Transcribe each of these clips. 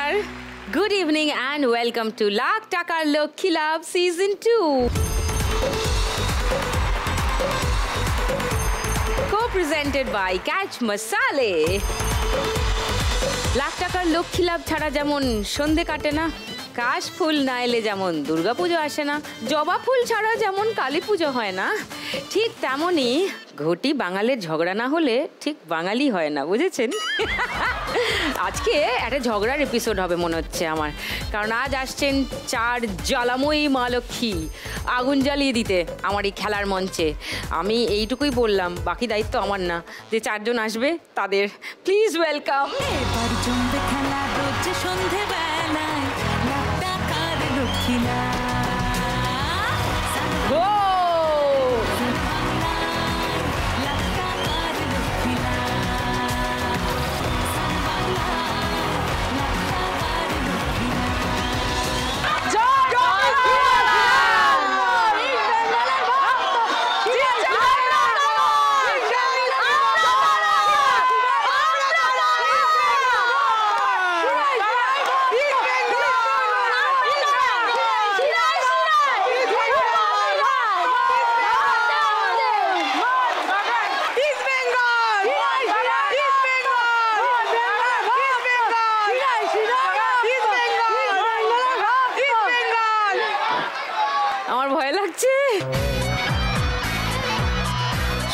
নমস্কার, good evening and welcome to lakh টাকার লক্ষ্মী লাভ season 2, co-presented by Catch Masale. Lakh টাকার লক্ষ্মী লাভ ছাড়া যেমন সন্ধে কাটে না, কাশ ফুল না এলে যেমন দুর্গাপুজো আসে না, জবা ফুল ছাড়া যেমন কালী পুজো হয় না, ঠিক তেমনই ঘটি বাঙালির ঝগড়া না হলে ঠিক বাঙালি হয় না, বুঝেছেন? আজকে একটা ঝগড়ার এপিসোড হবে মনে হচ্ছে আমার, কারণ আজ আসছেন 4 জ্বালাময়ী মা লক্ষ্মী আগুন জ্বালিয়ে দিতে আমার এই খেলার মঞ্চে। আমি এইটুকুই বললাম, বাকি দায়িত্ব আমার না। যে 4 জন আসবে তাদের প্লিজ ওয়েলকাম।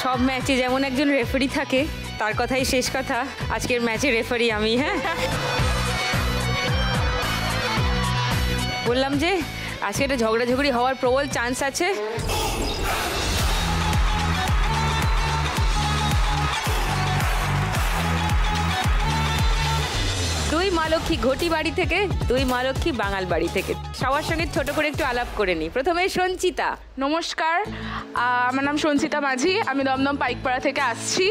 সব ম্যাচে যেমন একজন রেফারি থাকে, তার কথাই শেষ কথা, আজকের ম্যাচে রেফারি আমি। হ্যাঁ, বললাম যে আজকে একটা ঝগড়াঝগড়ি হওয়ার প্রবল চান্স আছে। দুই মা লক্ষ্মী ঘটি বাড়ি থেকে, দুই মা লক্ষ্মী বাঙাল বাড়ি থেকে। সবার সঙ্গে ছোট করে একটু আলাপ করে নিই। প্রথমে সঞ্চিতা। নমস্কার, আমার নাম সঞ্চিতা মাঝি, আমি দমদম পাইকপাড়া থেকে আসছি।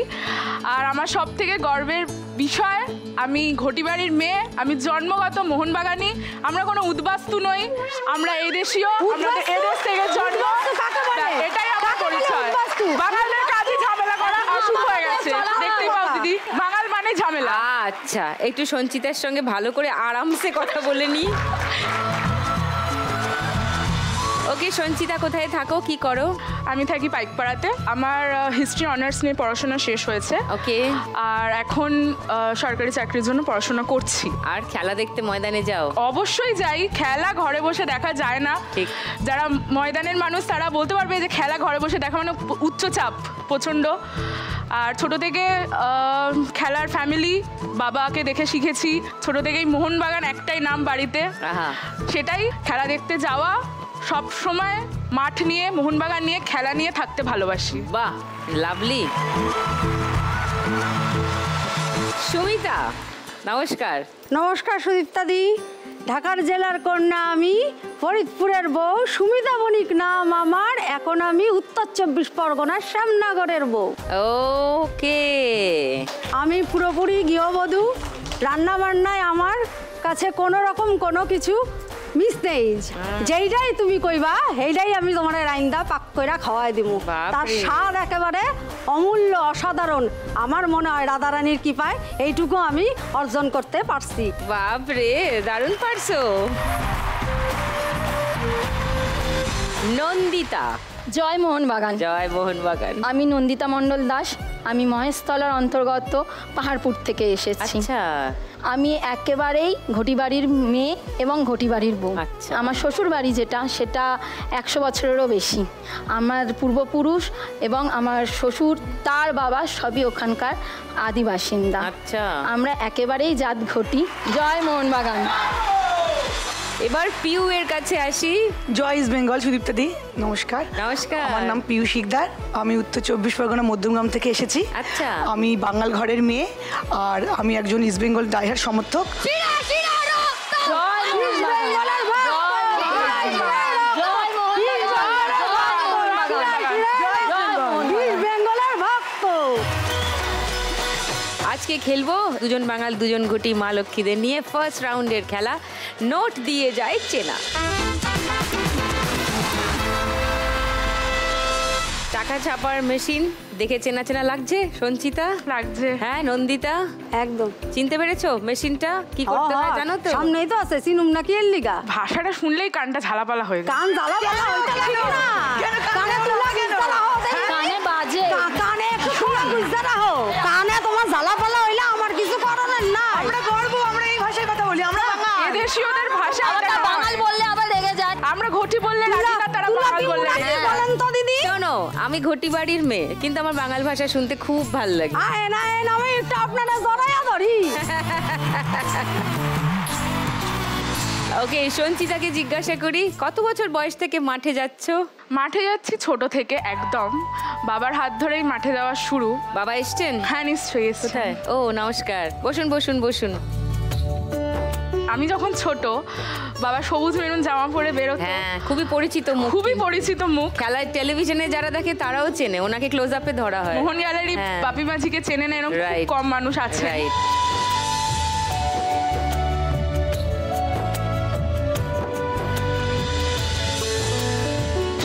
আর আমার সব থেকে গর্বের বিষয়, আমি ঘটি বাড়ির মেয়ে, আমি জন্মগত মোহনবাগানি। আমরা কোনো উদ্বাস্তু নই, আমরা এই দেশীয়, আমাদের এদেশ থেকে জন্ম, এটাই আমার পরিচয়। বাঙালিদের কাজে ঝামেলা করা অশুভ হয়ে গেছে, দেখতেই পাও দিদি, বাঙাল মানে ঝামেলা। আচ্ছা, একটু সঞ্চিতার সঙ্গে ভালো করে আরামসে কথা বলে নি। ওকে সঞ্চিতা, কোথায় থাকো, কি করো? আমি থাকি পাইকপাড়াতে। আমার হিস্ট্রি অনার্স নিয়ে পড়াশোনা শেষ হয়েছে। ওকে। আর এখন সরকারি চাকরির জন্য পড়াশোনা করছি। আর খেলা দেখতে ময়দানে যাও? অবশ্যই যাই, খেলা ঘরে বসে দেখা যায় না। ঠিক। যারা ময়দানের মানুষ তারা বলতে পারবে যে খেলা ঘরে বসে দেখা মানে উচ্চচাপ প্রচণ্ড। আর ছোট থেকে খেলার ফ্যামিলি, বাবাকে দেখে শিখেছি। ছোট থেকেই মোহনবাগান একটাই নাম বাড়িতে, সেটাই খেলা দেখতে যাওয়া। সব সময় মাঠ নিয়ে, মোহনবাগান নিয়ে, খেলা নিয়ে থাকতে ভালোবাসি। বাহ, লাভলি। সুমিতা। নমস্কার। নমস্কার সুদীপ্তা দি, ঢাকার জেলার কন্যা আমি, ফরিদপুরের বউ, সুমিতা বণিক নাম আমার। এখন আমি উত্তর 24 পরগনার শ্যামনগরের বউ। ওকে। আমি পুরোপুরি গৃহবধূ। রান্না বান্নায় আমার কাছে কোনো রকম কোনো কিছু মিস নেই। যেইটাই তুমি কইবা সেইটাই আমি তোমার রাইন্দা পাক কইরা খাওয়াই দিব। তার স্বাদ একেবারে অমূল্য, অসাধারণ। আমার মনে হয় রাধারানীর কৃপায় এইটুকু আমি অর্জন করতে পারছি। বাপরে, দারুণ পারছো। নন্দিতা। জয় মোহনবাগান। জয় মোহনবাগান। আমি নন্দিতা মণ্ডল দাস, আমি মহেশতলার অন্তর্গত পাহাড়পুর থেকে এসেছি। আচ্ছা। আমি একেবারেই ঘটিবাড়ির মেয়ে এবং ঘটিবাড়ির বউ। আচ্ছা। আমার শ্বশুর বাড়ি যেটা, সেটা 100 বছরেরও বেশি। আমার পূর্বপুরুষ এবং আমার শ্বশুর, তার বাবা সবই ওখানকার আদি বাসিন্দা। আচ্ছা। আমরা একেবারেই জাত ঘটি। জয় মোহনবাগান। এবার পিউ এর কাছে আসি। জয় ইস্ট বেঙ্গল। সুদীপ্তা দি নমস্কার। নমস্কার। আমার নাম পিউ শিকদার, আমি উত্তর 24 পরগনা মধ্যমগ্রাম থেকে এসেছি। আচ্ছা। আমি বাঙাল ঘরের মেয়ে, আর আমি একজন ইস্ট বেঙ্গল ডাইহার্ড সমর্থক। আজকে খেলবো দুজন বাঙাল দুজন ঘটি মা লক্ষ্মীদের নিয়ে ফার্স্ট রাউন্ডের খেলা, নোট দিয়ে যায় চেনা। টাকা আটা ছাপার মেশিন দেখে চেনা চেনা লাগছে সঞ্চিতা? লাগছে। হ্যাঁ নন্দিতা, একদম চিনতে পেরেছো মেশিনটা কি করতে হয় জানো তো? সামনেই তো আছে, চিনুম না কি এর লিগা? ভাষাটা শুনলেই কানটা ঝালাপালা হয়ে যায়। কান জ্বালা পালা হইতে লাগে না, কানে তোলা গুজরা রাখো, কানে বাজে। কানে একটু তোলা গুজরা রাখো, কানে তোমার জ্বালা পালা হইলে আমার কিছু করার না। আমরা গর্ব, আমরা এই ভাষায় কথা বলি, আমরা বাঙাল। এদেশীয়দের ভাষা আমরা এটা নয়। বাঙাল বললে আবার রেগে যায়। আমরা ঘটি বললে রাজিতা, তারা বাঙাল বললে রেগে যায়। বলেন তো দিদি। শোনো, আমি ঘটি বাড়ির মেয়ে, কিন্তু আমার বাঙাল ভাষা শুনতে খুব ভাল লাগে। আয় না আমি একটু আপনারা জড়াইয়া ধরি। ওকে, সঞ্চিতাকে জিজ্ঞাসা করি, কত বছর বয়স থেকে মাঠে যাচ্ছ? মাঠে যাচ্ছি ছোট থেকে, একদম বাবার হাত ধরেই মাঠে যাওয়া শুরু। বাবা এসছেন? হ্যাঁ নিশ্চয়ই এসছে। কোথায়? ও নমস্কার, বসুন বসুন বসুন। আমি যখন ছোট, বাবা সবুজ মেরুন জামা পরে বেরোতো। হ্যাঁ, খুবই পরিচিত মুখ। খুবই পরিচিত মুখ। খেলায় টেলিভিশনে যারা দেখে তারাও চেনে, ওনাকে ক্লোজ আপে ধরা হয়। মোহন গ্যালারি হ্যাঁ। বাপি মাঝিকে চেনে না এরকম খুব Right. কম মানুষ আছে। রাইট।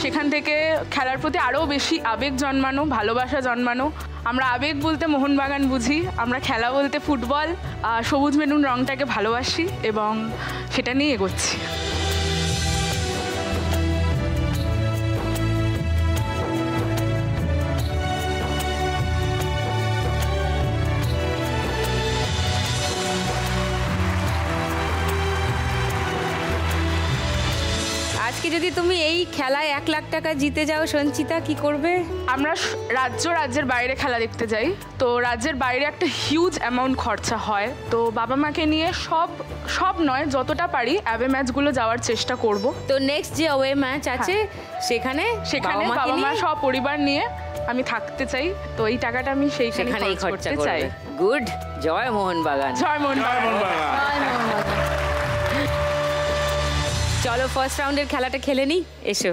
সেখান থেকে খেলার প্রতি আরও বেশি আবেগ জন্মানো, ভালোবাসা জন্মানো। আমরা আবেগ বলতে মোহনবাগান বুঝি, আমরা খেলা বলতে ফুটবল, সবুজ মেরুন রংটাকে ভালোবাসি এবং সেটা নিয়ে এগোচ্ছি। আজকে যদি তুমি এই খেলায় 1 লাখ টাকা জিতে যাও সঞ্চিতা, কি করবে? আমরা রাজ্যের বাইরে খেলা দেখতে যাই, তো রাজ্যের বাইরে একটা হিউজ অ্যামাউন্ট খরচা হয়। তো বাবা মাকে নিয়ে সব নয়, যতটা পারি অ্যাওয়ে ম্যাচগুলো যাওয়ার চেষ্টা করব। তো নেক্সট যে অ্যাওয়ে ম্যাচ আছে সেখানে বাবা মা সব পরিবার নিয়ে আমি থাকতে চাই, তো এই টাকাটা আমি সেখানেই খরচ খরচা করতে চাই। করবে। গুড, জয় মোহনবাগান। জয় মোহনবাগান। চলো ফার্স্ট রাউন্ডের খেলাটা খেলে নি, এসো।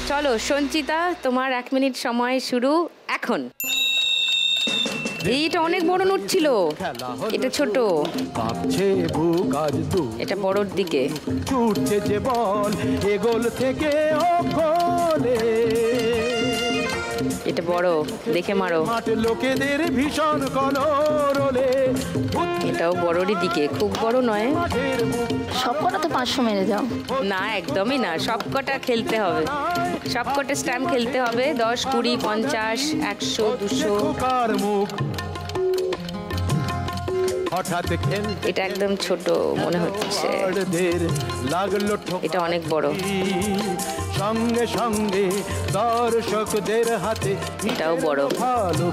চলো সঞ্চিতা, তোমার 1 মিনিট সময় শুরু এখন। এইটা অনেক বড় নোট ছিল, এটা ছোট, এটা বড়র দিকে। ছুটছে যে বল এ গোল থেকে ও গোলে, এটা বড়, দেখে মারো। মাঠে লোকেদের ভীষণ কলরলে, এটাও বড়রই দিকে, খুব বড় নয়। মাঠের বুক সবকটা তো 500 মেরে যাও। না একদমই না, সবকটা খেলতে হবে, সবকটা স্ট্যাম্প খেলতে হবে। 10, 20, 50, 100, 200। খোকার মুখ হঠাৎ খেলতে এটা একদম ছোট মনে হচ্ছে, লাগলো এটা অনেক বড়। সঙ্গে সঙ্গে দর্শকদের হাতে এটাও বড়, ভালো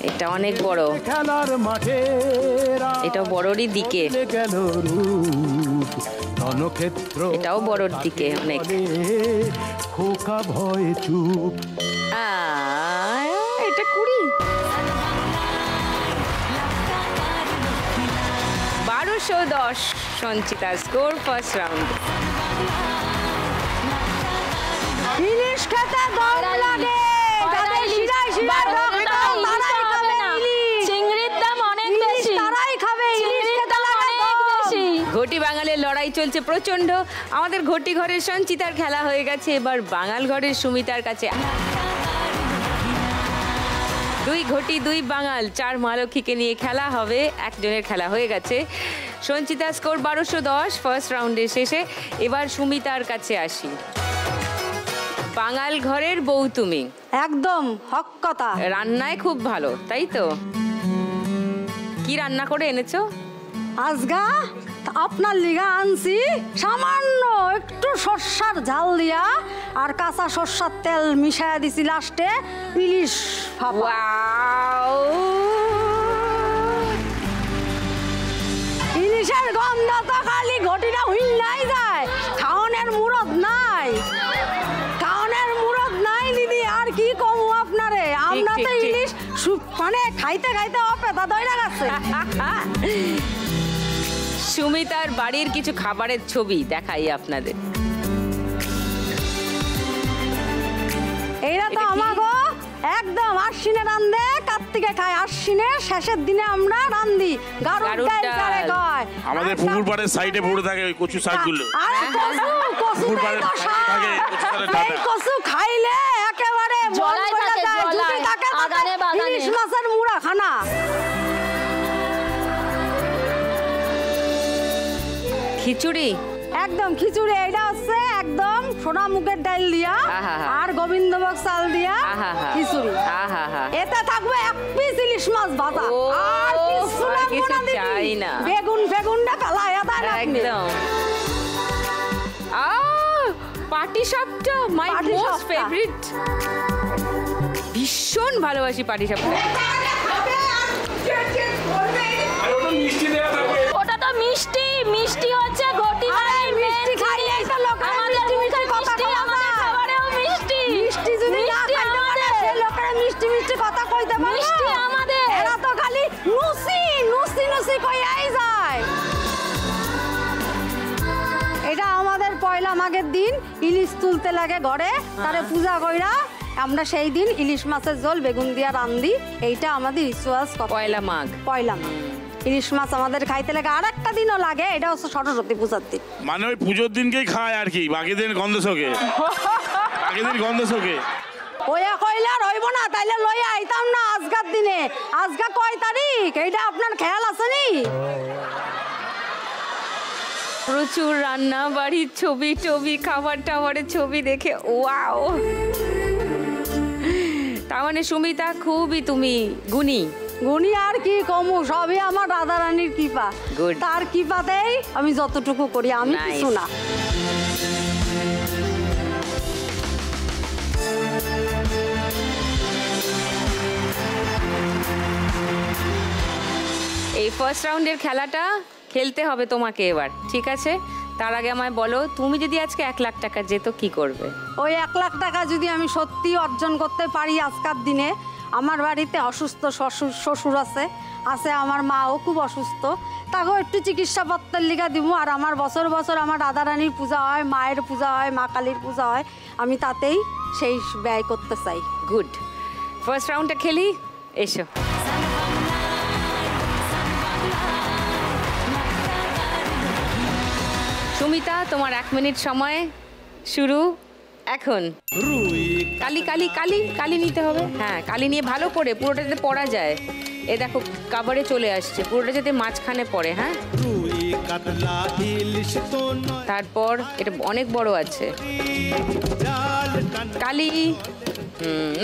এটা অনেক বড়, খেলার মাঠে এটাও বড়রই দিকে, গেল রূপ ধনক্ষেত্র, এটাও বড়র দিকে অনেক। খোকা ভয় চুপ। এটা 20। 1210 সঞ্চিতা স্কোর ফার্স্ট রাউন্ড। ইলিশ খেতে দম লাগে, যাদের শিরায় শিরায় রক্ত, তারাই খাবে ইলিশ। চিংড়ির দাম অনেক ইলিশ বেশি। তারাই খাবে, ইলিশ খেতে লাগে অনেক বেশি। ঘটি বাঙালের লড়াই চলছে প্রচন্ড। আমাদের ঘটি ঘরের সঞ্চিতার খেলা হয়ে গেছে, এবার বাঙাল ঘরের সুমিতার কাছে। 2 ঘটি 2 বাঙাল, 4 মহালক্ষীকে নিয়ে খেলা হবে। একজনের খেলা হয়ে গেছে। সঞ্চিতা স্কোর 1210 ফার্স্ট রাউন্ডের শেষে। এবার সুমিতার কাছে আসি। বাঙাল ঘরের বউ তুমি, একদম হক কথা। রান্নায় খুব ভালো, তাই তো? কি রান্না করে এনেছো? আজগা আপনার লিগা আনছি সামান্য একটু সর্ষার ঝাল দিয়া আর কাঁচা সর্ষার তেল মিশাইয়া দিছি লাস্টে, ইলিশ ভাপা। ওয়াও! ইলিশের গন্ধ তো খালি ঘটিটা হুইল্লাই যায়, খাওয়ানোর মুরদ নাই, খাওয়ানোর মুরদ নাই দিদি। আর কি কমু আপনারে, আমরা তো ঠিক। ইলিশ মানে খাইতে খাইতে অপেতা দইরা গেছে। সুমিতার বাড়ির কিছু খাবারের ছবি দেখাই আপনাদের। এইটা তো এটা কি? আমাগো একদম আশ্বিনে রান্ধে কার্তিকে খায়, আশ্বিনের শেষের দিনে আমরা রান্ধি গারুর গারুর ডাল ডাল। করে কয়। আমাদের পুকুর পাড়ের সাইডে পড়ে থাকে ওই কচু শাকগুলো। আরে কচু পুকুর কচুতেই পাড়ের তো সাইডে থাকে স্বাদ। কচু শাকের এই ডাঁটা। কচু খাইলে একেবারে মন জলায় ভরে থাকে, যায়, জলায়, যদি থাকে তাতে আগানে বাগানে। ইলিশ মাছের মুড়া খানা। খিচুড়ি একদম খিচুড়ি, এটা হচ্ছে একদম সোনা মুগের ডাল দিয়া আহাহা। আর গোবিন্দভোগ চাল দিয়া আহাহা। খিচুড়ি। আহাহা। এতে থাকবে এক পিস ইলিশ মাছ ভাজা ও, আর কিছু আর লাগবে কিছু না দিদি। চাই না। বেগুনটা কালাইয়া দেন আপনি। একদম পাটি সাপটা মাই পাটি মোস্ট সাপটা। ফেভারিট, ভীষণ ভালোবাসি পাটি সাপটা। ওটা তো মিষ্টি, মিষ্টি হচ্ছে ঘটি আরে বাড়ির মিষ্টি main খাইলেই তো জিনিস। লোকেরা আমাদের মিষ্টি মুখে কথা মিষ্টি, কয় না। আমাদের খাবারেও মিষ্টি। মিষ্টি যদি না মিষ্টি খাইতে পারে আমাদের। সেই লোকেরা মিষ্টি কথা কইতে পারে না। মিষ্টি আমাদের। এরা তো খালি নুসি কইয়াই যায়। এটা আমাদের পয়লা মাঘের দিন ইলিশ তুলতে লাগে ঘরে, তারে পূজা কইরা আমরা সেই দিন ইলিশ মাছের ঝোল বেগুন দিয়া রান্ধি। এইটা আমাদের রিচুয়ালস পয়লা মাঘ। পয়লা মাঘ ইলিশ মাছ আমাদের খাইতে লাগে, আর একটা দিনও লাগে, এটা হচ্ছে সরস্বতী পূজার দিন। মানে ওই পুজোর দিনকেই খায় আর কি, বাকি দিন গন্ধ শোকে। বাকি দিন গন্ধ শোকে। ওয়া কইলে আর হইব না, তাইলে লইয়া আইতাম না আজকার দিনে। আজকা কয় তারিখ এইটা আপনার খেয়াল আছে নি? প্রচুর রান্না বাড়ির ছবি টবি, খাবার টাবারের ছবি দেখে ওয়াও। তার মানে সুমিতা খুবই তুমি গুণী। গুনি আর কি কমু, সবই আমার রাধা রানীর কৃপা। Good. তার কৃপাতেই আমি যতটুকু করি, আমি Nice. কিছু না। এই ফার্স্ট রাউন্ডের খেলাটা খেলতে হবে তোমাকে এবার, ঠিক আছে? তার আগে আমায় বলো, তুমি যদি আজকে 1 লাখ টাকা যেত কি করবে? ওই 1 লাখ টাকা যদি আমি সত্যি অর্জন করতে পারি আজকার দিনে, আমার বাড়িতে অসুস্থ শ্বশুর আছে আমার মাও খুব অসুস্থ, তাকেও একটু চিকিৎসাপত্রের লিগা দিব। আর আমার বছর বছর আমার রাধা রানীর পূজা হয়, মায়ের পূজা হয়, মা কালীর পূজা হয়, আমি তাতেই সেই ব্যয় করতে চাই। গুড, ফার্স্ট রাউন্ডটা খেলি, এসো। সুমিতা, তোমার 1 মিনিট সময় শুরু এখন। কালি কালি কালি কালি নিতে হবে। হ্যাঁ, কালি নিয়ে ভালো করে পুরোটা যাতে পড়া যায়। এ দেখো কাবারে চলে আসছে, পুরোটা যাতে মাঝখানে পড়ে। হ্যাঁ, তারপর এটা অনেক বড় আছে। কালি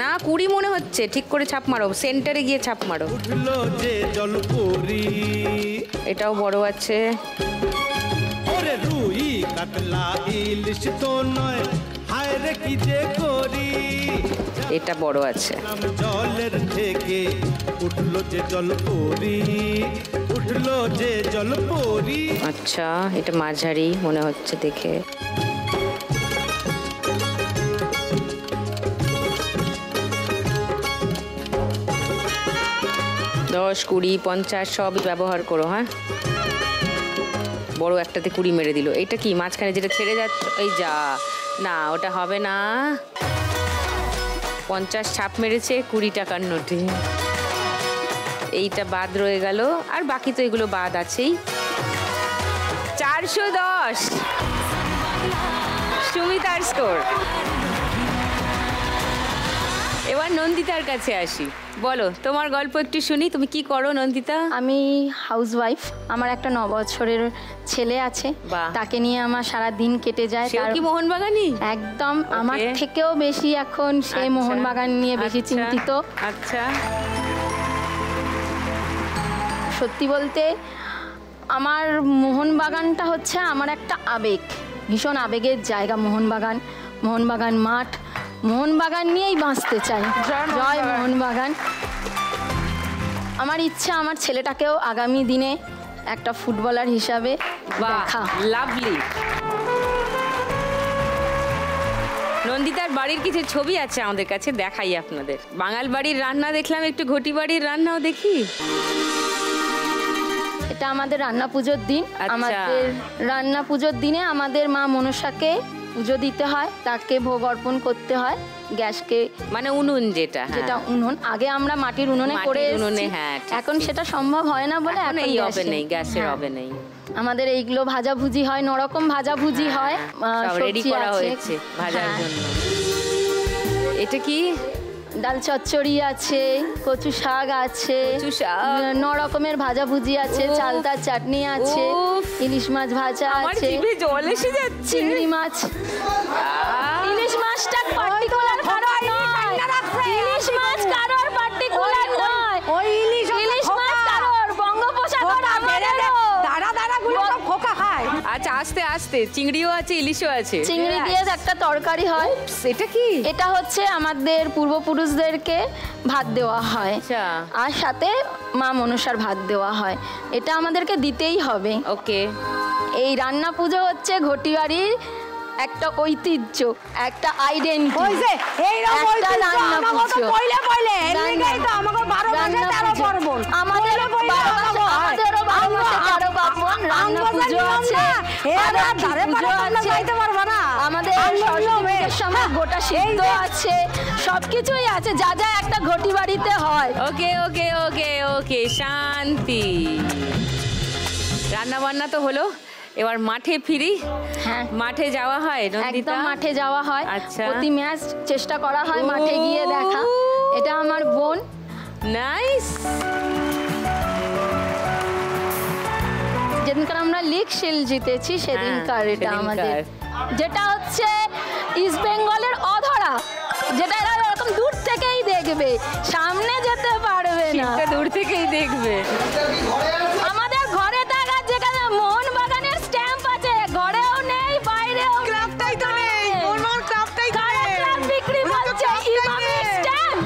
না 20 মনে হচ্ছে, ঠিক করে ছাপ মারো, সেন্টারে গিয়ে ছাপ মারো। এটাও বড় আছে। এটা বড় আছে। জলের থেকে উঠলো যে জল পরি, উঠলো যে জল পরি। আচ্ছা, এটা মাঝারি মনে হচ্ছে দেখে। দশ, 20, 50 সবই ব্যবহার করো। হ্যাঁ, বড় একটাতে 20 মেরে দিল। এটা কি মাঝখানে যেটা ছেড়ে যাচ্ছে? এই যা, না ওটা হবে না। 50 ছাপ মেরেছে 20 টাকার নোটে। এইটা বাদ রয়ে গেল, আর বাকি তো এগুলো বাদ আছেই। 410 সুমিতার স্কোর। এবার নন্দিতার কাছে আসি, বলো তোমার গল্প একটু শুনি। তুমি কি করো নন্দিতা? আমি হাউসওয়াইফ। আমার একটা 9 বছরের ছেলে আছে, বাহ। তাকে নিয়ে আমার সারা দিন কেটে যায়। সেও কি মোহনবাগানি? একদম আমার থেকেও বেশি এখন সে আচ্ছা। মোহনবাগান নিয়ে বেশি আচ্ছা, চিন্তিত। আচ্ছা, সত্যি বলতে আমার মোহনবাগানটা হচ্ছে আমার একটা আবেগ, ভীষণ আবেগের জায়গা মোহনবাগান। মোহনবাগান মাঠ, মোহনবাগান নিয়েই বাঁচতে চাই। জয় মোহনবাগান। আমার ইচ্ছা আমার ছেলেটাকেও আগামী দিনে একটা ফুটবলার হিসাবে দেখা। লাভলি। নন্দিতার বাড়ির কিছু ছবি আছে আমাদের কাছে, দেখাই আপনাদের। বাঙাল বাড়ির রান্না দেখলাম, একটু ঘটি বাড়ির রান্নাও দেখি। এটা আমাদের রান্না পুজোর দিন। আচ্ছা। আমাদের রান্না পুজোর দিনে আমাদের মা মনসাকে পুজো দিতে হয়, তাকে ভোগ অর্পণ করতে হয় গ্যাসকে, মানে উনুন যেটা, যেটা উনুন। আগে আমরা মাটির উনুনে করে উনুনে, এসেছি। হ্যাঁ, এখন সেটা সম্ভব হয় না বলে এখন এই হবে নেই, গ্যাসের হ্যাঁ। হবে নেই। আমাদের এইগুলো ভাজাভুজি হয়, নরকম ভাজাভুজি হয়, সব রেডি সবজি করা আছে। হয়েছে ভাজার হ্যাঁ। জন্য। এটা কি? ডাল চচ্চড়ি আছে, কচু শাক আছে, কচু শাক। 9 রকমের ভাজাভুজি আছে, উফ। চালতার চাটনি আছে, উফ। ইলিশ মাছ ভাজা আমার আছে, জিভে জল এসে যাচ্ছে। চিংড়ি মাছ। আহ, ইলিশ মাছটা পার্টিকুলার কারোর নয়, ইলিশ মাছ কারোর পার্টিকুলার নয়, ওই ইলিশ ইলিশ মাছ কারোর বঙ্গোপসাগর আমাদেরও। দাঁড়া গুলো সব খোকা খায়। আচ্ছা, আস্তে আস্তে। চিংড়িও আছে, ইলিশও আছে। চিংড়ি দিয়ে একটা তরকারি হয়। এটা কি? এটা হচ্ছে আমাদের পূর্বপুরুষদেরকে ভাত দেওয়া হয়, আচ্ছা। আর সাথে মা মনসার ভাত দেওয়া হয়। এটা আমাদেরকে দিতেই হবে। ওকে। এই রান্না পুজো হচ্ছে ঘটিবাড়ির একটা ঐতিহ্য, একটা আইডেন্টিটি। ওই যে এইরকম একটা রান্না পুজো। পয়লে এর লিগাই তো আমাকে 12 মাসে 13 পার্বণ। আমাদেরও 12 মাসে 13 পার্বণ। রান্না পুজো আছে, ধারে পারে আমরা যাইতে পারবো না। আমাদের সরস্বতী পুজোর সময় গোটা সিদ্ধ আছে, সবকিছুই আছে যা যা একটা ঘটি বাড়িতে হয়। ওকে ওকে ওকে ওকে, শান্তি। রান্না বান্না তো হলো, এবার মাঠে ফিরি। হ্যাঁ, মাঠে যাওয়া হয় নন্দিতা? একদম মাঠে যাওয়া হয়। আচ্ছা। প্রতি ম্যাচ চেষ্টা করা হয় মাঠে গিয়ে দেখা। এটা আমার বোন। নাইস। যেদিনকার আমরা লিগ শিল্ড জিতেছি সেদিনকার এটা সেদিনকার। আমাদের, যেটা হচ্ছে ইস্ট বেঙ্গলের অধরা, যেটা এরা এরকম দূর থেকেই দেখবে, সামনে যেতে পারবে না। এটা দূর থেকেই দেখবে। আমাদের ঘরে থাকা যেখানে মোহনবাগানের স্ট্যাম্প আছে, ঘরেও নেই বাইরেও ক্লাবটাই তো নেই, মোহনবাগান ক্লাবটাই তো নেই। ক্লাব বিক্রি করছে ইমামির স্ট্যাম্প,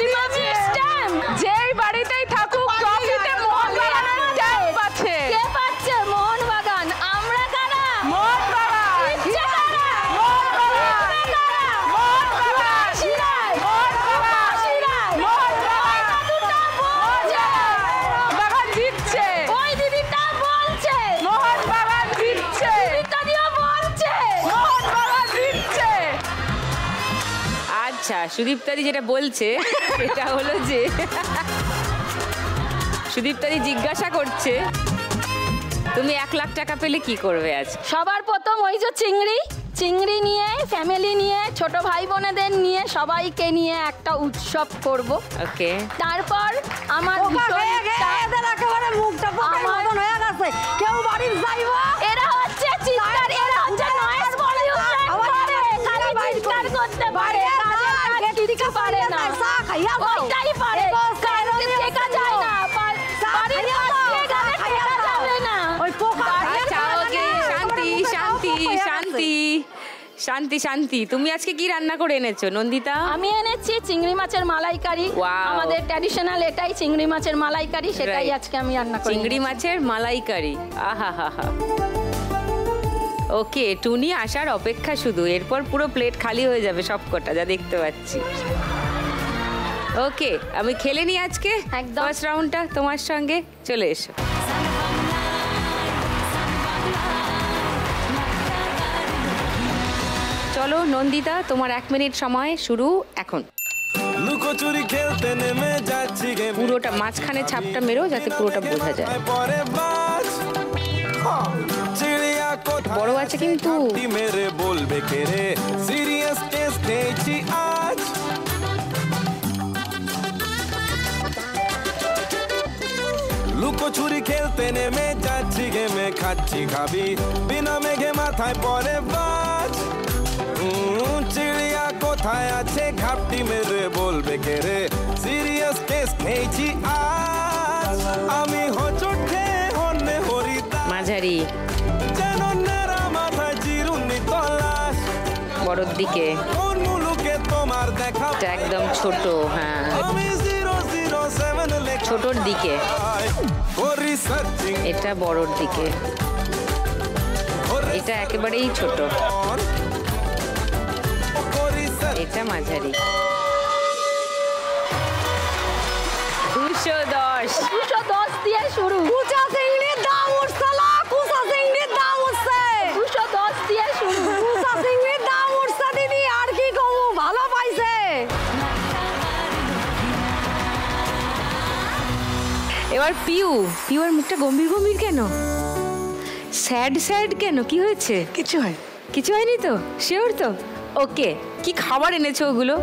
ইমামির স্ট্যাম্প। যেই বাড়িতেই থাকুক ট্রফিতে মোহনবাগানের স্ট্যাম্প আছে। কে পাচ্ছে? মোহনবাগান। আমরা কারা? মোহনবাগান। ইচ্ছে কারা? মোহনবাগান। ইচ্ছে কারা? মোহনবাগান। শিরায়। মোহনবাগান। শিরায়। মোহনবাগান। ওই দাদুটা বলছে। মোহনবাগান জিতছে। ওই দিদিটা বলছে। মোহনবাগান জিতছে। দিদিও বলছে। মোহনবাগান জিতছে। আচ্ছা, সুদীপ্তাদি যেটা বলছে সেটা হলো যে সুদীপ্তাদি জিজ্ঞাসা করছে তুমি 1 লাখ টাকা পেলে কি করবে আজ? সবার প্রথম ওই যে চিংড়ি নিয়ে, ফ্যামিলি নিয়ে, ছোট ভাই বোনেদের নিয়ে, সবাইকে নিয়ে একটা উৎসব করব। ওকে। তারপর আমার ভীষণ এদের একেবারে মুখটা পোকার মতন হয়ে গেছে। কেউ বাড়ি যাইবো। এরা হচ্ছে চিৎকার, এরা হচ্ছে নয়েজ পলিউশন করে, খালি চিৎকার করতে পারে, কাজের কাজ কিছু পারে না। ওইটাই পারে, কারোকে টেকা যায় না, বাড়ির পাশ দিয়ে গেলে টেকা যাবে না। ওই পোকা আচ্ছা, ওকে, শান্তি শান্তি শান্তি শান্তি শান্তি। তুমি আজকে কি রান্না করে এনেছো নন্দিতা? আমি এনেছি চিংড়ি মাছের মালাইকারি। Wow! আমাদের ট্র্যাডিশনাল এটাই, চিংড়ি মাছের মালাইকারি, সেটাই Right. আজকে আমি রান্না করি। চিংড়ি মাছের মালাইকারি। আহা হা হা। ওকে, টুনি আসার অপেক্ষা শুধু, এরপর পুরো প্লেট খালি হয়ে যাবে সবকটা, যা দেখতে পাচ্ছি। ওকে, আমি খেলে নি আজকে একদম। ফার্স্ট রাউন্ডটা তোমার সঙ্গে। চলে এসো। চলো নন্দিতা, তোমার 1 মিনিট সময় শুরু এখন। লুকোচুরি খেলতে নেমে যাচ্ছি গে পুরোটা মাঝখানে ছাপটা মেরো যাতে পুরোটা বোঝা যায়। পরে বাজ চিড়িয়া কোথায় বড় আছে কিন্তু। ঘাপটি মেরে বলবে কে রে, সিরিয়াস কেস নেইছি আজ। লুকোচুরি খেলতে নেমে যাচ্ছি গেমে, খাচ্ছি খাবি বিনা মেঘে মাথায় পরে বাজ। চিড়িয়া কোথায় আছে ঘাপটি মেরে বলবে কে রে, সিরিয়াস কেস নেইছি আজ। আমি হোঁচট খেয়ে হন্যে হরিতা মাঝারি, যেন নেড়া মাথায় চিরুনি তলাশ। বড়র দিকে। কোন মুলুকে তোমার দেখা এটা একদম ছোট। হ্যাঁ, আমি 007 লেখা ছোটর দিকে। করি সার্চিং এটা বড়র দিকে। এটা একেবারেই ছোট। এটা মাঝারি। 210। 210 দিয়ে শুরু। কুচা চিংড়ির দাম উঠছে, কুচা চিংড়ির দাম উঠছে। 210 দিয়ে শুরু। কুচা চিংড়ি এবার পিউর মুখটা গম্ভীর গম্ভীর কেন? স্যাড স্যাড কেন? কি হয়েছে? কিছু হয়নি তো? শিওর তো? ওকে, কি খাবার এনেছো ওগুলো?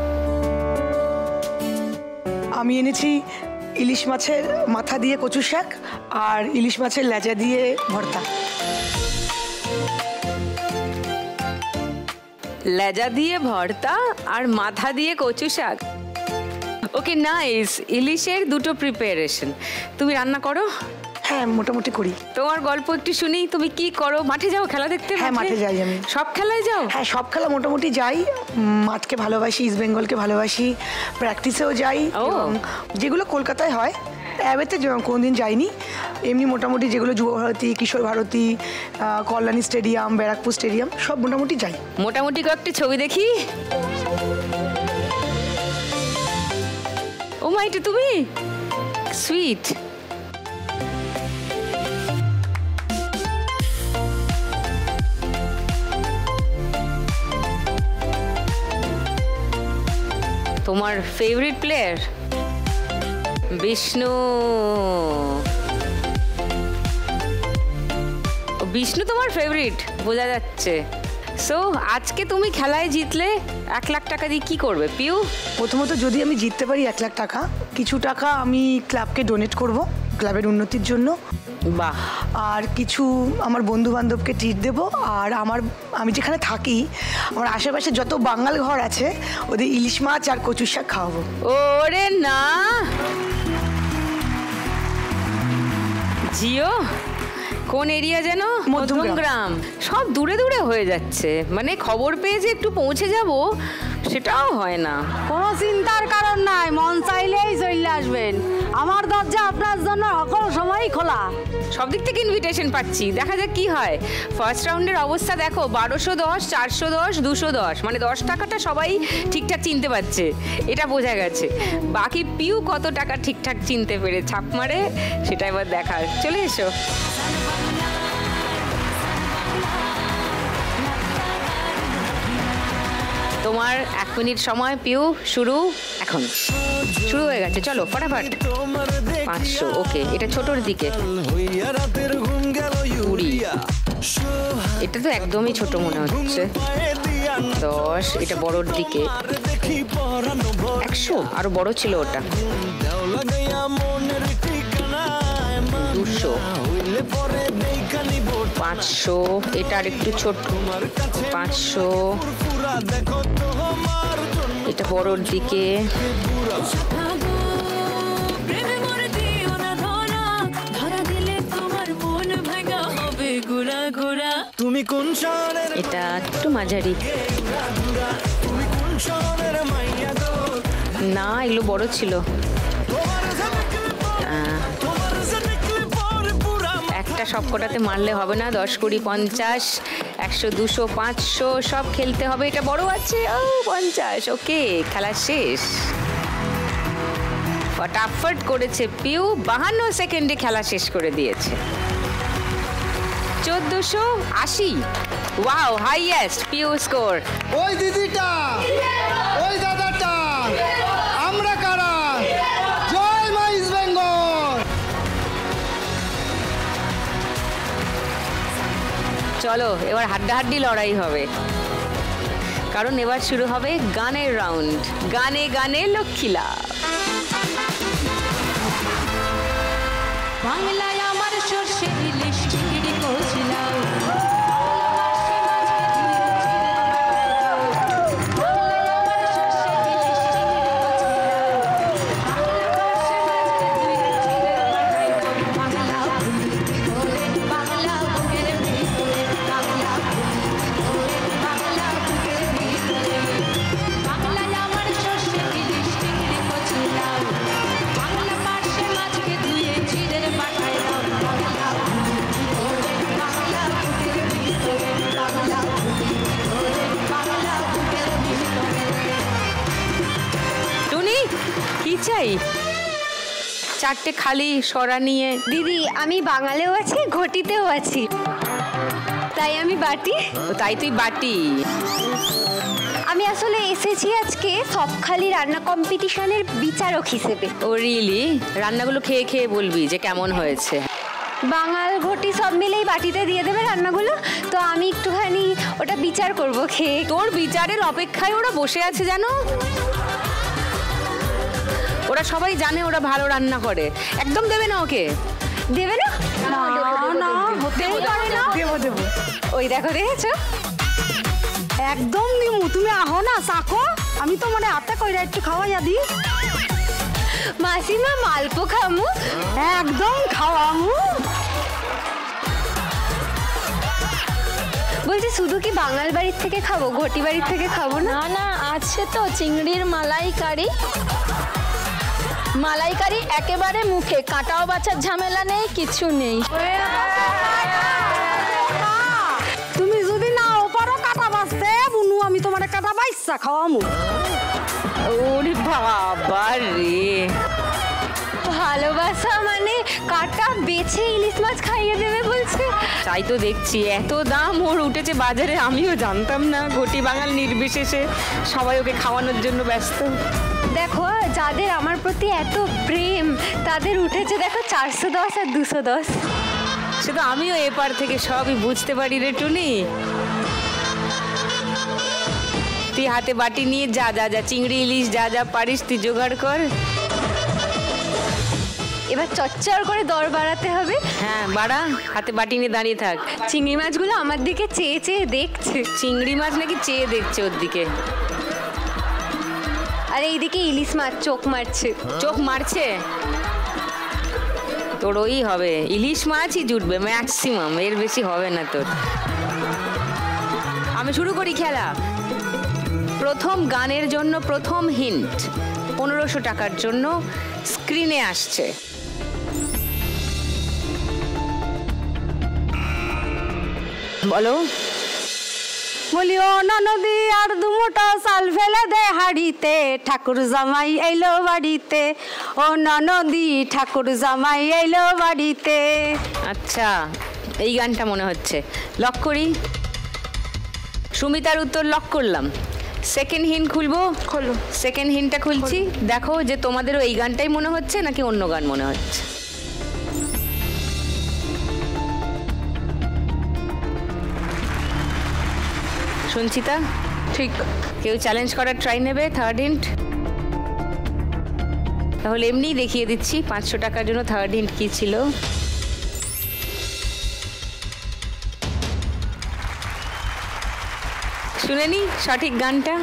আমি এনেছি ইলিশ মাছের মাথা দিয়ে কচু শাক আর ইলিশ মাছের লেজা দিয়ে ভর্তা। লেজা দিয়ে ভর্তা আর মাথা দিয়ে কচু শাক। ওকে, নাইস। ইলিশের দুটো প্রিপারেশন। তুমি রান্না করো? হ্যাঁ, মোটামুটি করি। তোমার গল্প একটু শুনি। তুমি কি করো? মাঠে যাও খেলা দেখতে? হ্যাঁ, মাঠে যাই আমি। সব খেলায় যাও? হ্যাঁ, সব খেলা মোটামুটি যাই। মাঠকে ভালোবাসি, ইস্ট বেঙ্গলকে ভালোবাসি, প্র্যাকটিসেও যাই। এবং যেগুলো কলকাতায় হয়, অ্যাবেতে কোনোদিন যাইনি। এমনি মোটামুটি যেগুলো যুব ভারতী, কিশোর ভারতী, কল্যাণী স্টেডিয়াম, ব্যারাকপুর স্টেডিয়াম, সব মোটামুটি যাই। মোটামুটি কয়েকটি ছবি দেখি। ও মা, এটা তুমি? সুইট। তোমার ফেভারিট প্লেয়ার? বিষ্ণু। বিষ্ণু তোমার ফেভারিট, বোঝা যাচ্ছে। সো আজকে তুমি খেলায় জিতলে 1 লাখ টাকা দিয়ে কি করবে পিউ? প্রথমত যদি আমি জিততে পারি 1 লাখ টাকা, কিছু টাকা আমি ক্লাবকে ডোনেট করব, ক্লাবের উন্নতির জন্য। বাহ। আর কিছু আমার বন্ধু বান্ধবকে ট্রিট দেবো। আর আমি যেখানে থাকি, আমার আশেপাশে যত বাঙাল ঘর আছে, ওদের ইলিশ মাছ আর কচুর শাক খাওয়াবো। ওরে না, জিও কোন এরিয়া যেন? মধ্যমগ্রাম। সব দূরে দূরে হয়ে যাচ্ছে, মানে খবর পেয়ে যে একটু পৌঁছে যাব সেটাও হয় না। কোনো চিন্তার কারণ নাই, মন চাইলেই চলে আসবেন। আমার দরজা আপনার জন্য সকল সময়ই খোলা। সব দিক থেকে ইনভিটেশন পাচ্ছি, দেখা যাক কি হয়। ফার্স্ট রাউন্ডের অবস্থা দেখো, 1210, 410, 210, মানে 10 টাকাটা সবাই ঠিকঠাক চিনতে পারছে, এটা বোঝা গেছে। বাকি পিউ কত টাকা ঠিকঠাক চিনতে পেরে ছাপ মারে, সেটা এবার দেখার। চলে এসো। তোমার 1 মিনিট সময় পিউ, শুরু এখন। শুরু হয়ে গেছে, চলো ফটাফট। 500, ওকে, এটা ছোটর দিকে। 20, এটা তো একদমই ছোট মনে হচ্ছে। 10, এটা বড়র দিকে। 100, আরো বড় ছিল ওটা। 200, 500, এটা আর একটু ছোট। 500, এটা বড়র দিকে। তুমি কোন শহরের? এটা একটু মাঝারি। না, এগুলো বড় ছিল। একটা সবকটাতে মারলে হবে না। 10, 20, 50, 100, 200, 500 সব খেলতে হবে। এটা বড় আছে। ও 50, ওকে, খেলা শেষ। ফটাফট করেছে পিউ, 52 সেকেন্ডে খেলা শেষ করে দিয়েছে। 1480। Wow, highest PU score. ওই দিদিটা, ওই দাদাটা, আমরা কারা? জয় মা ইস্ট বেঙ্গল। চলো এবার হাড্ডাহাড্ডি লড়াই হবে, কারণ এবার শুরু হবে গানের রাউন্ড। গানে গানে লক্ষ্মী লাভ। বাংলায় আমার সর্ষে ইলিশ চিংড়ি কচুলাও, চাই 4টে খালি সরা নিয়ে। দিদি, আমি বাঙালেও আছি, ঘটিতেও আছি, তাই আমি বাটি। তাই তুই বাটি। আমি আসলে এসেছি আজকে সবখালি রান্না কম্পিটিশনের বিচারক হিসেবে। ও রিয়েলি? রান্নাগুলো খেয়ে খেয়ে বলবি যে কেমন হয়েছে। বাঙাল ঘটি সব মিলেই বাটিতে দিয়ে দেবে রান্নাগুলো, তো আমি একটুখানি ওটা বিচার করব খেয়ে। তোর বিচারের অপেক্ষায় ওরা বসে আছে জানো। ওরা সবাই জানে ওরা ভালো রান্না করে। একদম দেবে না ওকে? দেবে না? না হতেই পারে না। দেবো। ওই দেখো, দেখেছো? একদম নিমু, তুমি আহো না চাকো, আমি তো মানে হাতে কইরা একটু খাওয়াইয়া দিই। মাসিমা মালপো খামু? একদম খাওয়ামু। বলছি শুধু কি বাঙাল বাড়ির থেকে খাবো, ঘটি বাড়ির থেকে খাবো না? না না, আছে তো চিংড়ির মালাইকারি। মালাইকারি একেবারে মুখে, কাটাও বাছার ঝামেলা নেই, কিছু নেই। তুমি যদি না ওপারো কাটা বাঁচতে বুনু, আমি তোমার কাটা বাইসা খাওয়ামু। ওরে বাবা রে, ভালোবাসা মানে কাটা বেছে ইলিশ মাছ খাইয়ে দেবে বলছে। তাই তো দেখছি এত দাম ওর উঠেছে বাজারে, আমিও জানতাম না। ঘটি বাঙাল নির্বিশেষে সবাই ওকে খাওয়ানোর জন্য ব্যস্ত। দেখো যাদের আমার প্রতি এত প্রেম তাদের উঠেছে দেখো 410 আর 210। সে তো আমিও এপার থেকে সবই বুঝতে পারি রে টুনি। তুই হাতে বাটি নিয়ে যা যা যা চিংড়ি ইলিশ যা যা পারিস তুই জোগাড় কর। এবার চচ্চর করে দর বাড়াতে হবে। হ্যাঁ বাড়া, হাতে বাটি নিয়ে দাঁড়িয়ে থাক। চিংড়ি মাছগুলো আমার দিকে চেয়ে চেয়ে দেখছে। চিংড়ি মাছ নাকি চেয়ে দেখছে ওর দিকে? আর এইদিকে ইলিশ মাছ চোখ মারছে। চোখ মারছে? তোর ওই হবে, ইলিশ মাছই জুটবে ম্যাক্সিমাম, এর বেশি হবে না তোর। আমি শুরু করি খেলা। প্রথম গানের জন্য প্রথম হিন্ট 1500 টাকার জন্য স্ক্রিনে আসছে। বলো। বলি ও নদী আর দুমোটা চাল ফেলে দে হাড়িতে, ঠাকুর জামাই এলো বাড়িতে। ও নদী ঠাকুর জামাই এলো বাড়িতে। আচ্ছা, এই গানটা মনে হচ্ছে। লক করি। সুমিতার উত্তর লক করলাম। সেকেন্ড হিন্ট খুলবো? খোলো। সেকেন্ড হিন্টটা খুলছি, দেখো যে তোমাদেরও এই গানটাই মনে হচ্ছে নাকি অন্য গান মনে হচ্ছে। সঞ্চিতা ঠিক। কেউ চ্যালেঞ্জ করার ট্রাই নেবে? থার্ড হিন্ট তাহলে এমনিই দেখিয়ে দিচ্ছি 500 টাকার জন্য থার্ড হিন্ট কি ছিল। শুনে নি সঠিক গানটা।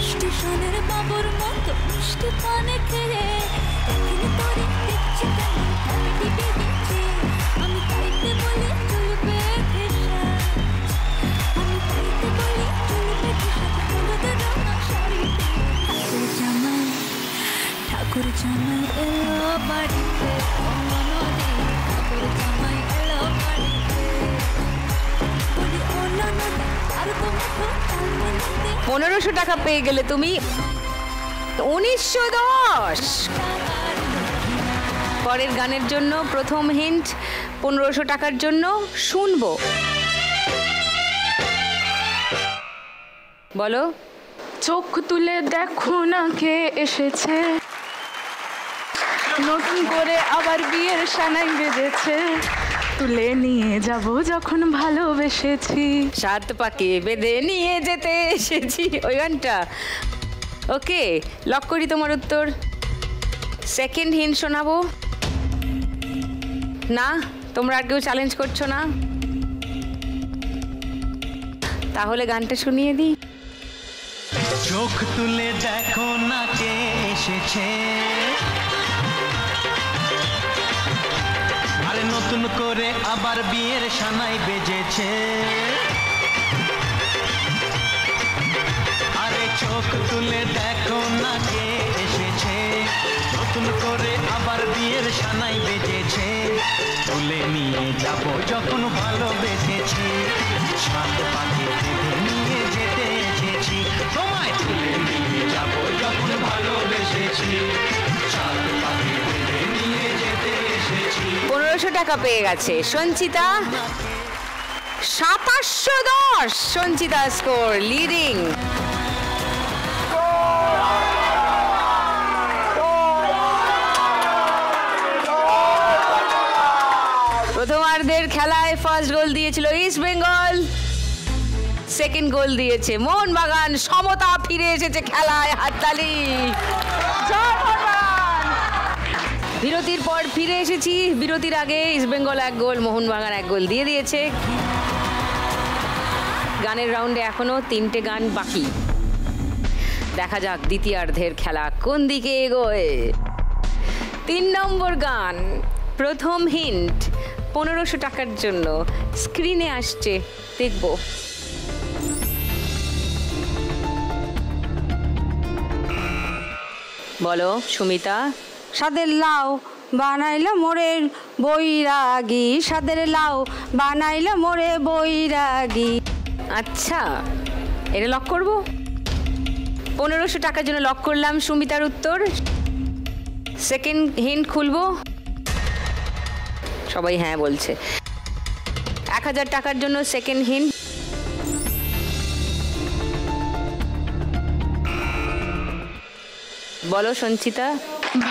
স্টেশনের বাবুর মতো মিষ্টি পানে খেয়ে আমি খাইতে বলে চলবে ভেসা, আমি খাইতে বলে চলবে ঠাকুর জামাই এলো বাড়িতে। ঠাকুর জামাই এলো বাড়িতে। বলি ও ননদ আর তোমাকে 1500 টাকা পেয়ে গেলে তুমি। 1910 পরের গানের জন্য প্রথম হিন্ট 1500 টাকার জন্য শুনবো। বলো। চোখ তুলে দেখো না কে এসেছে, নতুন করে আবার বিয়ের সানাই বেজেছে, তুলে নিয়ে যাব যখন ভালোবেসেছি, সাত পাকে বেঁধে নিয়ে যেতে এসেছি, ওই গানটা। ওকে, লক করি তোমার উত্তর। সেকেন্ড হিন্ট শোনাবো না? তোমরা আর কেউ চ্যালেঞ্জ করছো না? তাহলে গানটা শুনিয়ে দিই। চোখ তুলে দেখো না কে এসেছে, আরে নতুন করে আবার বিয়ের সানাই বেজেছে, আরে চোখ তুলে দেখো না কে এসেছে, নতুন করে আবার বিয়ের সানাই বেজেছে, তুলে নিয়ে যাব যখন ভালোবেসেছি, সাত পাখি বেঁধে নিয়ে যেতে এসেছি, তোমায় তুলে নিয়ে যাব যখন ভালোবেসেছি, সাত পাখি বেঁধে নিয়ে যেতে এসেছি। 1500 টাকা পেয়ে গেছে সঞ্চিতা। 2710 Sanchita score, leading. প্রথমার্ধের খেলায় ফার্স্ট গোল দিয়েছিল ইস্ট বেঙ্গল, সেকেন্ড গোল দিয়েছে মোহনবাগান। সমতা ফিরে এসেছে খেলায়, হাততালি। বিরতির পর ফিরে এসেছি। বিরতির আগে ইস্ট বেঙ্গল 1 গোল, মোহনবাগান 1 গোল দিয়ে দিয়েছে। গানের রাউন্ডে এখনো 3টে গান বাকি। দেখা যাক দ্বিতীয়ার্ধের খেলা কোন দিকে এগোয়। 3 নম্বর গান, প্রথম হিন্ট 1500 টাকার জন্য। স্ক্রিনে আসছে, দেখব। বলো সুমিতা। সাদের লাউ বানাইলে মোরে বৈরাগী, সাদের লাউ বানাইলে মোরে বৈরাগী। আচ্ছা, এটা লক করব। 1500 টাকার জন্য লক করলাম সুমিতার উত্তর। সেকেন্ড হিন্ট খুলবো। সবাই হ্যাঁ বলছে। 1000 টাকার জন্য সেকেন্ড হিন্ট। বলো সঞ্চিতা।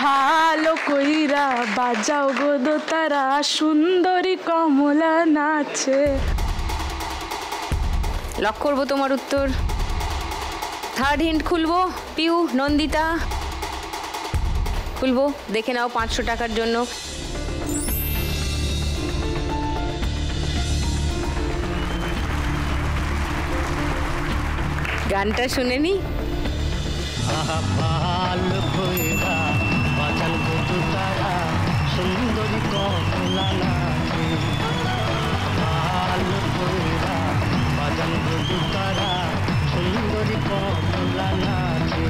ভালো কইরা বাজাও গো দোতারা, সুন্দরী কমলা নাচে। লক করবো তোমার উত্তর। থার্ড হিন্ট খুলবো। পিউ, নন্দিতা খুলবো, দেখে নাও 500 টাকার জন্য। গানটা শুনে নি। ভালো কইরা বাজাও গো দোতারা, সুন্দরী কমলা নাচে, ভালো কইরা বাজাও গো দোতারা, সুন্দরী কমলা নাচে,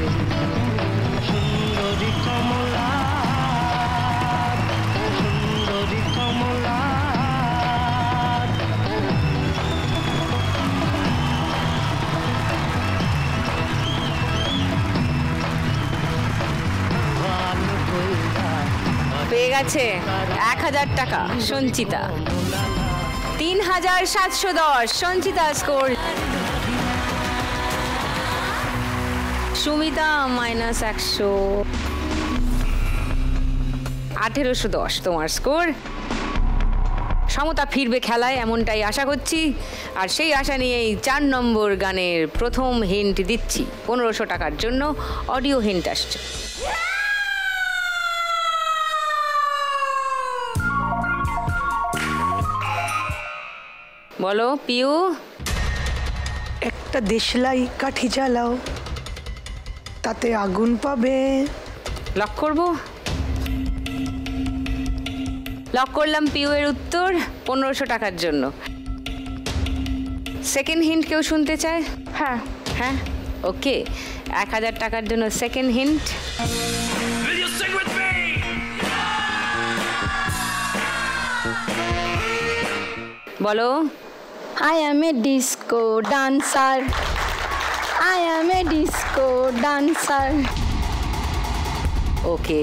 সুন্দরী কমলা, সুন্দরী কমলা। পেয়ে গেছে 1000 টাকা সঞ্চিতা। 3710 সঞ্চিতা স্কোর। সুমিতা -100, 1810 তোমার স্কোর। সমতা ফিরবে খেলায় এমনটাই আশা করছি, আর সেই আশা নিয়েই 4 নম্বর গানের প্রথম হিন্ট দিচ্ছি। 1500 টাকার জন্য অডিও হিন্ট আসছে। বলো পিউ। একটা দেশলাই কাঠি জ্বালাও, তাতে আগুন পাবে। লক করব। লক করলাম পিউ এর উত্তর 1500 টাকার জন্য। সেকেন্ড হিন্ট কেউ শুনতে চায়? হ্যাঁ হ্যাঁ, ওকে। 1000 টাকার জন্য সেকেন্ড হিন্ট। বলো। I am a disco dancer. I am a disco dancer. ওকে,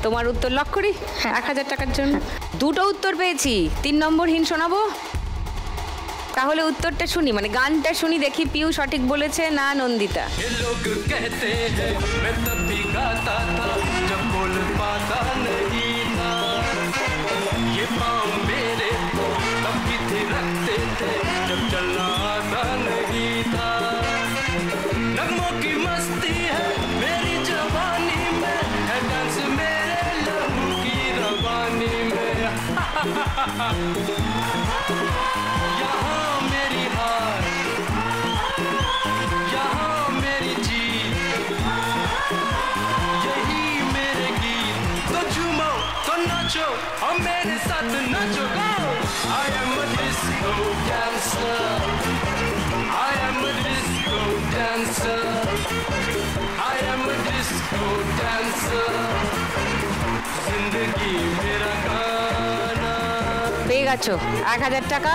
তোমার উত্তর লক করি 1000 টাকার জন্য। দুটো উত্তর পেয়েছি। 3 নম্বর হিন্ট শোনাবো। তাহলে উত্তরটা শুনি, মানে গানটা শুনি, দেখি পিউ সঠিক বলেছে না নন্দিতা। यहाँ मेरी हार, यहाँ मेरी जीत, यही मेरे गीत। तो झूमो, तो नाचो, और मेरे साथ नाचो। I am a disco dancer, I am a disco dancer, I am a disco dancer. जिंदगी मेरा गाना পেয়ে গেছো 1000 টাকা।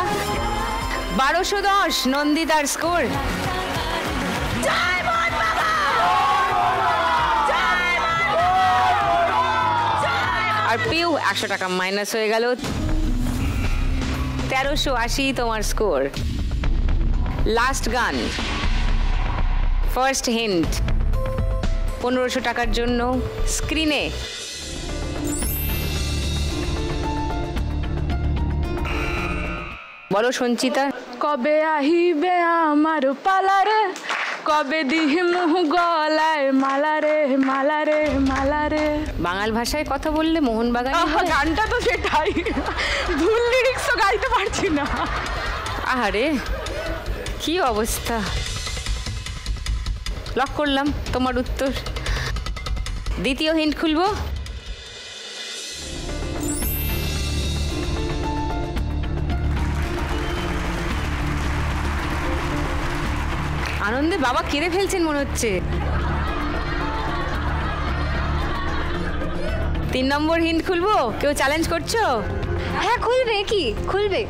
1210 নন্দিতার স্কোর। আর পিউ 100 টাকা মাইনাস হয়ে গেল। 1380 তোমার স্কোর। লাস্ট গান, ফার্স্ট হিন্ট 1500 টাকার জন্য স্ক্রিনে বলো সঞ্চিতা। কবে আহিবে আমার পালারে, কবে দিহি মুহ গলায় মালারে মালারে মালারে। বাঙাল ভাষায় কথা বললে মোহনবাগান গানটা তো সেটাই, ভুল লিরিক্সও গাইতে পারছি না। আহারে কি অবস্থা। লক করলাম তোমার উত্তর। দ্বিতীয় হিন্ট খুলবো। আনন্দে বাবা কেড়ে ফেলছেন মনে হচ্ছে। 3 নম্বর হিন্ট খুলবো, কেউ চ্যালেঞ্জ করছো? হ্যাঁ খুলবে, কি খুলবে?